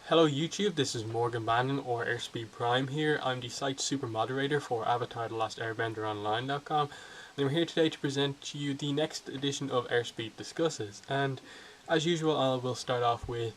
Hello YouTube, this is Morgan Bannon or Airspeed Prime here. I'm the site super moderator for Avatar The Last Airbender Online.com, and I'm here today to present to you the next edition of Airspeed Discusses. And as usual, I will start off with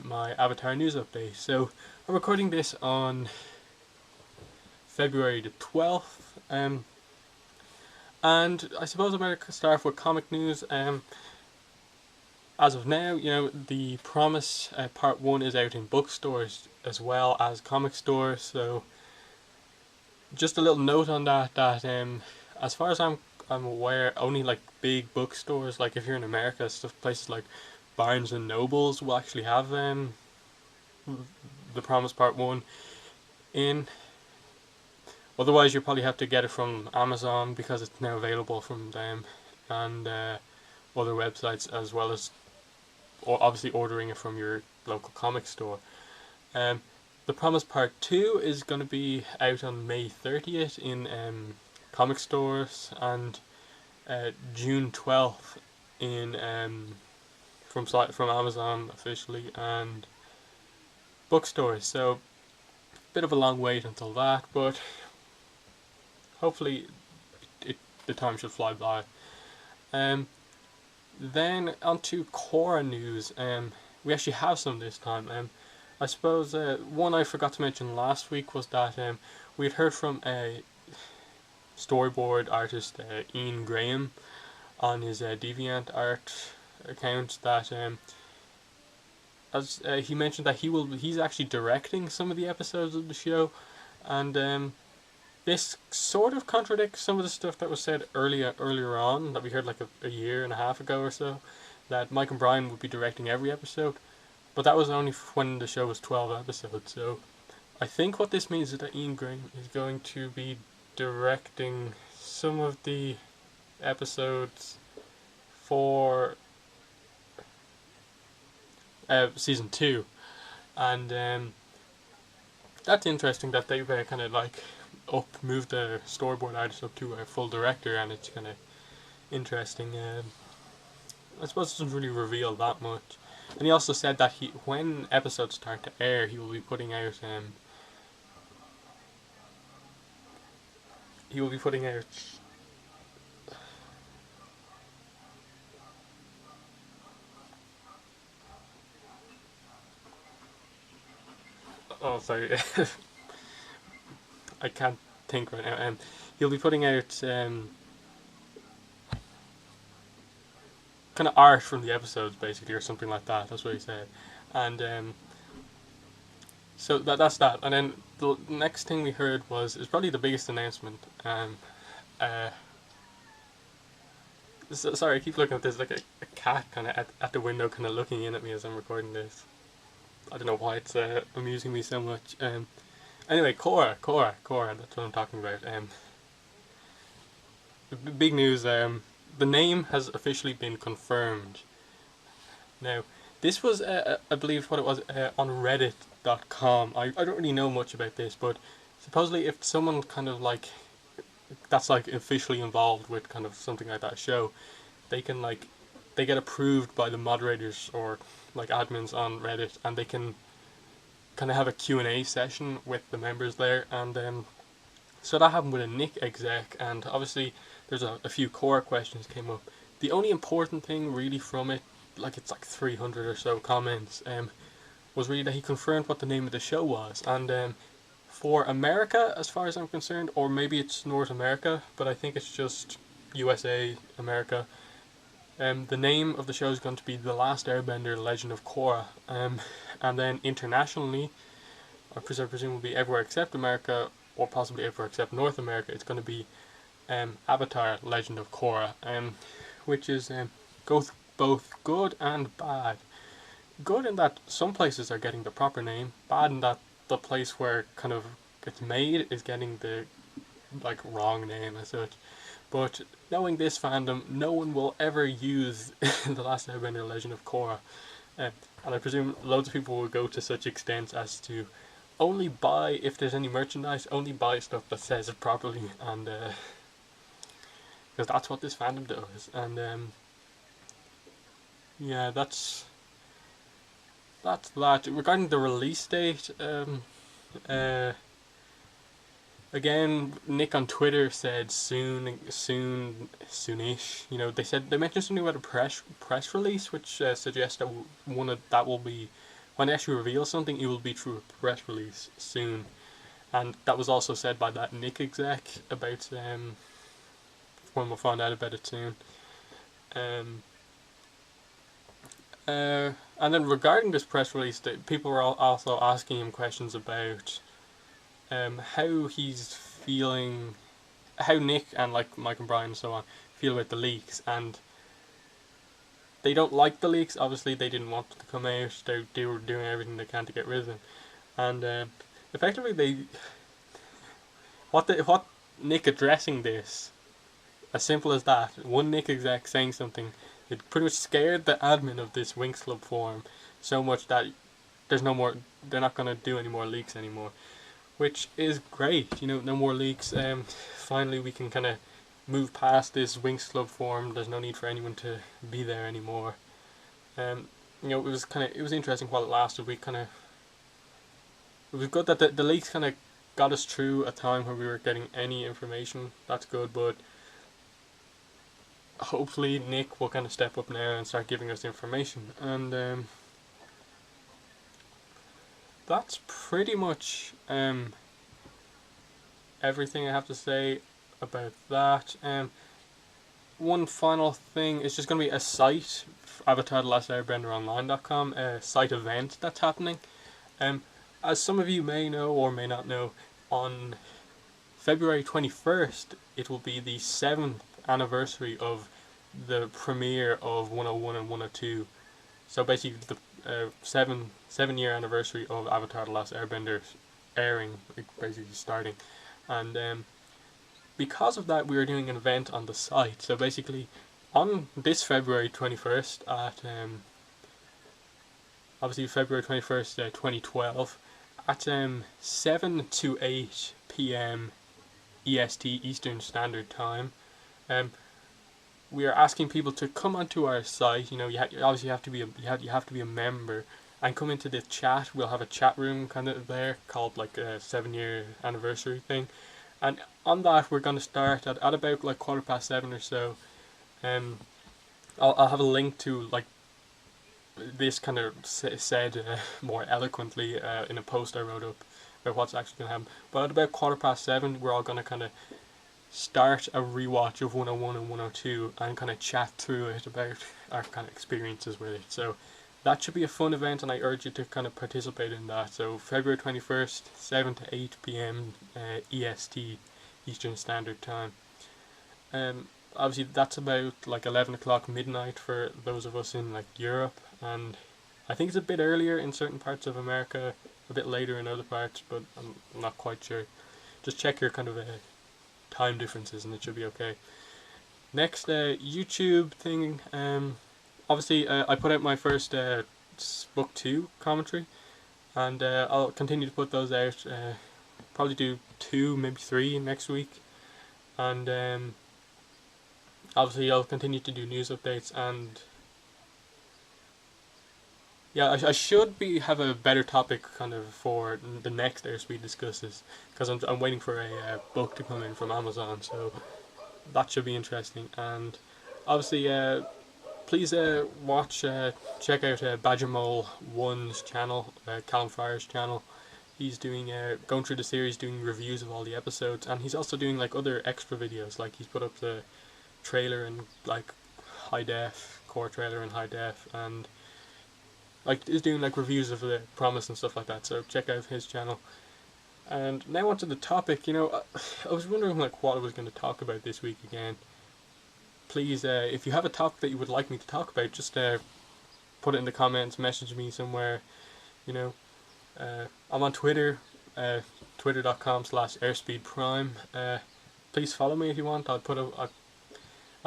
my Avatar news update. So I'm recording this on February the 12th, and I suppose I'm going to start off with comic news. As of now, the Promise Part 1 is out in bookstores as well as comic stores, so just a little note on that as far as I'm aware, only like big bookstores, like if you're in America, stuff places like Barnes and Nobles will actually have the Promise Part 1 in. Otherwise, you'll probably have to get it from Amazon because it's now available from them and other websites, as well as obviously ordering it from your local comic store. The Promise Part 2 is going to be out on May 30th in comic stores, and June 12th in from Amazon officially and bookstores. So a bit of a long wait until that, but hopefully the time should fly by. Then onto Korra news. We actually have some this time. I suppose one I forgot to mention last week was that we had heard from a storyboard artist, Ian Graham, on his Deviant Art account that as he mentioned that he's actually directing some of the episodes of the show, and this sort of contradicts some of the stuff that was said earlier on that we heard like a year and a half ago or so, that Mike and Brian would be directing every episode, but that was only when the show was 12 episodes. So I think what this means is that Ian Graham is going to be directing some of the episodes for season 2, and that's interesting that they've kind of like moved the storyboard artist up to a full director, and it's kind of interesting. I suppose it doesn't really reveal that much. And he also said that when episodes start to air, he will be putting out oh, sorry. I can't think right now. He'll be putting out kind of art from the episodes, basically, or something like that. That's what he said. And so that's that. And then the next thing we heard is probably the biggest announcement. Sorry, I keep looking at this like a cat kind of at the window, kind of looking in at me as I'm recording this. I don't know why it's amusing me so much. Anyway, Korra, that's what I'm talking about. The big news, the name has officially been confirmed. Now, this was, I believe, what it was on Reddit.com. I don't really know much about this, but supposedly if someone kind of like, that's like officially involved with kind of something like that show, they can they get approved by the moderators or like admins on Reddit, and they can kind of have a Q&A session with the members there, and so that happened with a Nick exec, and obviously there's a few core questions came up. The only important thing really from it, it's like 300 or so comments, was really that he confirmed what the name of the show was, and for America, as far as I'm concerned, or maybe it's North America, but I think it's just USA, America, the name of the show is going to be The Last Airbender Legend of Korra, and then internationally, I presume will be everywhere except America, or possibly everywhere except North America, it's going to be Avatar Legend of Korra, which is both good and bad. Good in that some places are getting the proper name, bad in that the place where kind of gets made is getting the wrong name as such. But knowing this fandom, no one will ever use The Last Airbender Legend of Korra, and I presume loads of people will go to such extents as to only buy, if there's any merchandise, only buy stuff that says it properly, and because that's what this fandom does. And yeah, that's that's that. Regarding the release date, uh, again, Nick on Twitter said soonish. You know, they mentioned something about a press release, which suggests that one of that will be when they actually reveal something, it will be through a press release soon. And that was also said by that Nick exec about when we'll find out about it soon. Um, and then regarding this press release, people were also asking him questions about how he's feeling, how Nick and like Mike and Brian and so on feel about the leaks, and they don't like the leaks. Obviously, they didn't want them to come out. They were doing everything they can to get rid of them, and effectively what Nick addressing this, as simple as that. One Nick exec saying something, it pretty much scared the admin of this Winx Club forum so much that there's no more. They're not going to do any more leaks anymore, which is great. You know, no more leaks. Finally, we can kind of move past this Winx Club forum. There's no need for anyone to be there anymore. You know, it was interesting while it lasted. It was good that the leaks kind of got us through a time where we were getting any information. That's good, but hopefully Nick will kind of step up now and start giving us information. And that's pretty much everything I have to say about that. One final thing is just going to be a site, avatar.thelastairbender.online.com, a site event that's happening. As some of you may know or may not know, on February 21st, it will be the 7th anniversary of the premiere of 101 and 102. So basically, the 7-year anniversary of Avatar: The Last Airbender airing, basically starting, and because of that, we are doing an event on the site. So basically, on this February 21st at obviously February 21st, 2012, at 7 to 8 p.m. EST, Eastern Standard Time, we are asking people to come onto our site. You know, you obviously have to be you have to be a member and come into the chat. We'll have a chat room kind of there called like a 7-year anniversary thing, and on that we're going to start at about like 7:15 or so. I'll have a link to like this kind of said more eloquently in a post I wrote up about what's actually going to happen. But at about 7:15, we're all going to kind of start a rewatch of 101 and 102 and kind of chat through it about our kind of experiences with it. So that should be a fun event, and I urge you to kind of participate in that. So February 21st, 7 to 8 p.m. EST, Eastern Standard Time. Obviously that's about like 11 o'clock midnight for those of us in like Europe, and I think it's a bit earlier in certain parts of America, a bit later in other parts, but I'm not quite sure. Just check your kind of time differences and it should be okay. Next, YouTube thing. Obviously, I put out my first book 2 commentary, and I'll continue to put those out. Probably do 2, maybe 3 next week, and obviously I'll continue to do news updates, and yeah, I should have a better topic kind of for the next Airspeed discusses, because I'm waiting for a book to come in from Amazon, so that should be interesting. And obviously, please check out Badger Mole 1's channel, Callum Fryer's channel. He's doing going through the series, doing reviews of all the episodes, and he's also doing like other extra videos. Like he's put up the trailer in like high def, core trailer in high def, and like is doing like reviews of the Promise and stuff like that. So check out his channel. And now onto the topic. You know, I was wondering like what I was going to talk about this week again. Please, if you have a topic that you would like me to talk about, just put it in the comments, message me somewhere. You know, I'm on Twitter, twitter.com/airspeedprime. Please follow me if you want. I'll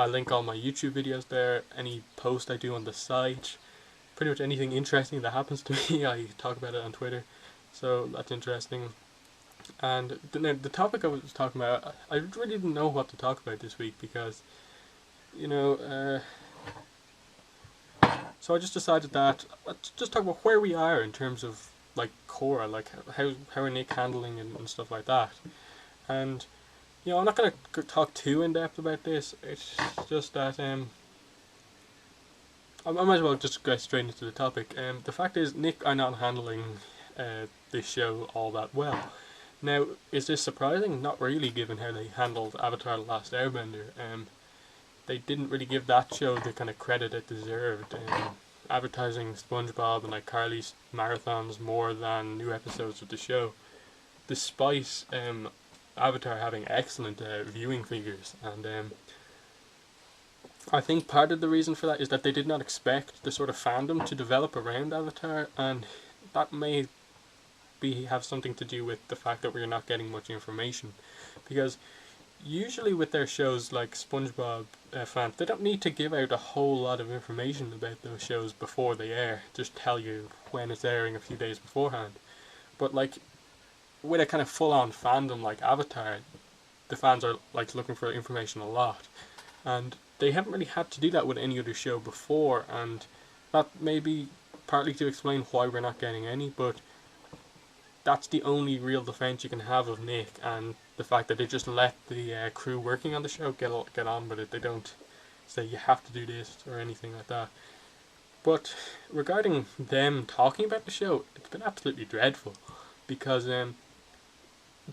link all my YouTube videos there, any post I do on the site, pretty much anything interesting that happens to me, I talk about it on Twitter, so that's interesting. And the topic I was talking about, I really didn't know what to talk about this week, because, you know, So I just decided that let's just talk about where we are in terms of like Korra, like how are Nick handling and stuff like that. And I'm not gonna talk too in depth about this. It's just that I might as well just go straight into the topic. The fact is, Nick are not handling this show all that well. Now, is this surprising? Not really, given how they handled Avatar: The Last Airbender. They didn't really give that show the kind of credit it deserved. Advertising SpongeBob and iCarly's marathons more than new episodes of the show, despite Avatar having excellent viewing figures. And I think part of the reason for that is that they did not expect the sort of fandom to develop around Avatar, and that may have something to do with the fact that we're not getting much information. Because usually with their shows like SpongeBob fans, they don't need to give out a whole lot of information about those shows before they air. Just tell you when it's airing a few days beforehand. But like with a kind of full-on fandom like Avatar, the fans are like looking for information a lot, and they haven't really had to do that with any other show before, and that may be partly to explain why we're not getting any, but that's the only real defense you can have of Nick, and the fact that they just let the crew working on the show get on with it. They don't say you have to do this or anything like that. But regarding them talking about the show, it's been absolutely dreadful, because the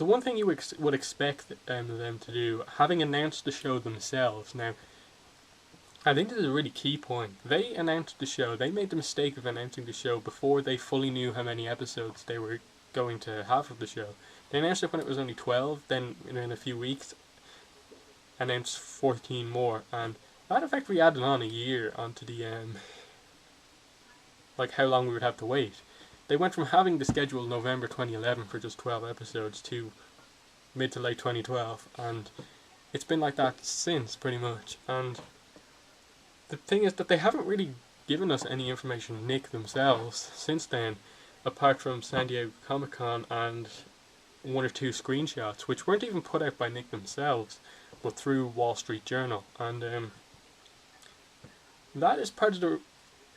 one thing you would expect them to do, having announced the show themselves. Now, I think this is a really key point. They announced the show. They made the mistake of announcing the show before they fully knew how many episodes they were going to have of the show. They announced it when it was only 12. Then in a few weeks, announced 14 more, and that effectively added on a year onto the like how long we would have to wait. They went from having the schedule November 2011 for just 12 episodes to mid to late 2012, and it's been like that since, pretty much. And the thing is that they haven't really given us any information, Nick themselves, since then, apart from San Diego Comic Con and one or two screenshots, which weren't even put out by Nick themselves, but through Wall Street Journal. And that is part of the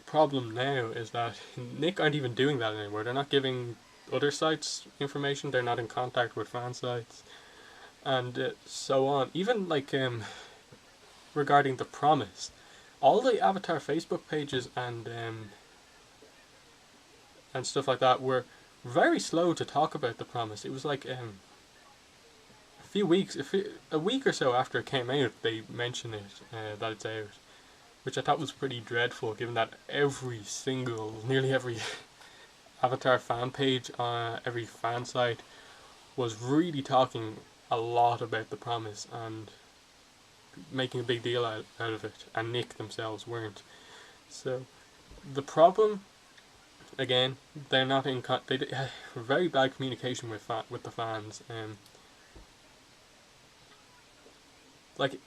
problem now, is that Nick aren't even doing that anymore. They're not giving other sites information, they're not in contact with fan sites, and so on. Even like regarding The Promise, all the Avatar Facebook pages and stuff like that were very slow to talk about The Promise. It was like a week or so after it came out, they mentioned it, that it's out, which I thought was pretty dreadful, given that nearly every Avatar fan page, every fan site was really talking a lot about The Promise and making a big deal out of it, and Nick themselves weren't. So the problem, again, they're not in they have very bad communication with the fans. Like,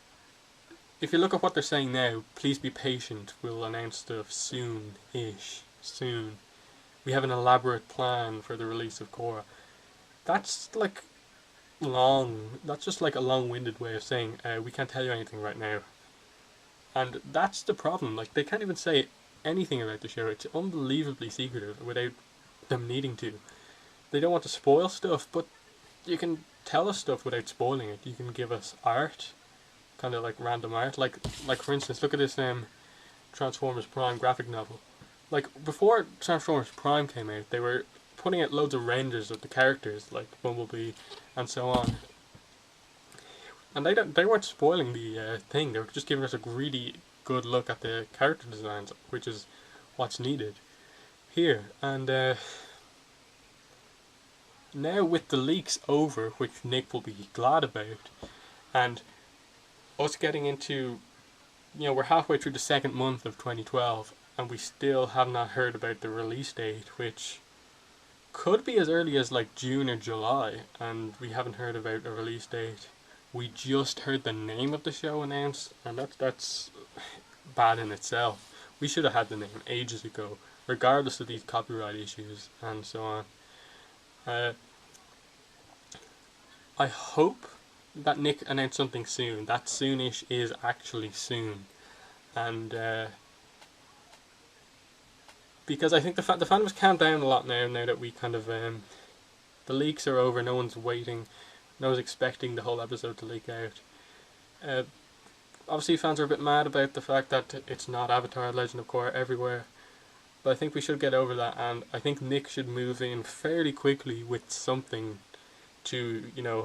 if you look at what they're saying now, please be patient, we'll announce stuff soon. We have an elaborate plan for the release of Korra. That's like that's just like a long-winded way of saying we can't tell you anything right now. And that's the problem. Like, they can't even say anything about the show. It's unbelievably secretive without them needing to. They don't want to spoil stuff, but you can tell us stuff without spoiling it. You can give us art, kind of like random art. Like for instance, look at this Transformers Prime graphic novel. Like, before Transformers Prime came out, they were putting out loads of renders of the characters, like Bumblebee and so on. And they weren't spoiling the thing. They were just giving us a really good look at the character designs, which is what's needed here. And now with the leaks over, which Nick will be glad about, and us getting into, we're halfway through the second month of 2012, and we still have not heard about the release date, which could be as early as like June or July, and we haven't heard about a release date. We just heard the name of the show announced, and that's bad in itself. We should have had the name ages ago, regardless of these copyright issues and so on. I hope that Nick announced something soon. That soonish is actually soon, and because I think the fandom's calmed down a lot now that we kind of the leaks are over. No one's waiting. No one's expecting the whole episode to leak out. Obviously, fans are a bit mad about the fact that it's not Avatar: Legend of Korra everywhere. But I think we should get over that, and I think Nick should move in fairly quickly with something to,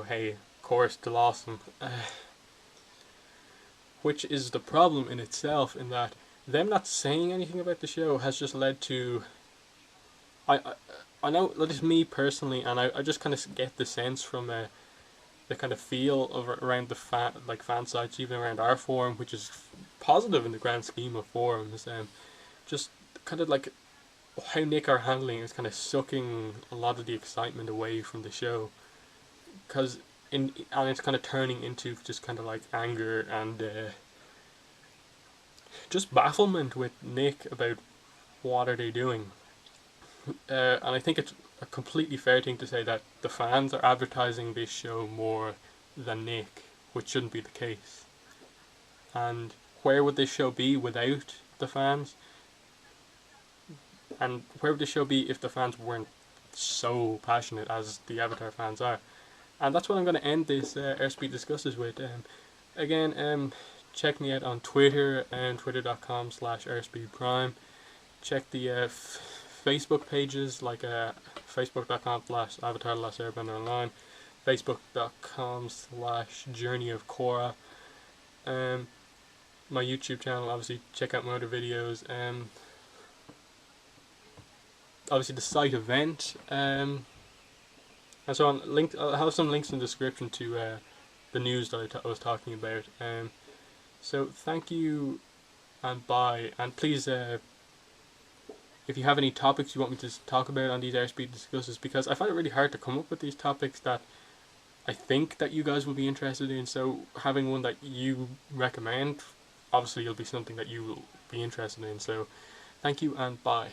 hey, Korra's still awesome. Which is the problem in itself, in that them not saying anything about the show has just led to... I know, that is me personally, and I just kind of get the sense from the kind of feel of around the fan sites, even around our forum, which is positive in the grand scheme of forums. Just kind of like how Nick are handling is kind of sucking a lot of the excitement away from the show, and it's kind of turning into just kind of like anger and just bafflement with Nick about what are they doing. And I think it's a completely fair thing to say that the fans are advertising this show more than Nick, which shouldn't be the case. And where would this show be without the fans? And where would the show be if the fans weren't so passionate as the Avatar fans are? And that's what I'm going to end this Airspeed Discusses with. Again, check me out on Twitter and twitter.com/airspeedprime. Check the Facebook pages, like facebook.com/avatar-airbender online, facebook.com/journey of Korra. My YouTube channel, obviously check out my other videos. Obviously the site event, and so on. I'll have some links in the description to the news that I was talking about. So thank you and bye. And please, if you have any topics you want me to talk about on these Airspeed Discusses, because I find it really hard to come up with these topics that I think that you guys will be interested in. So having one that you recommend, obviously, will be something that you will be interested in. So thank you and bye.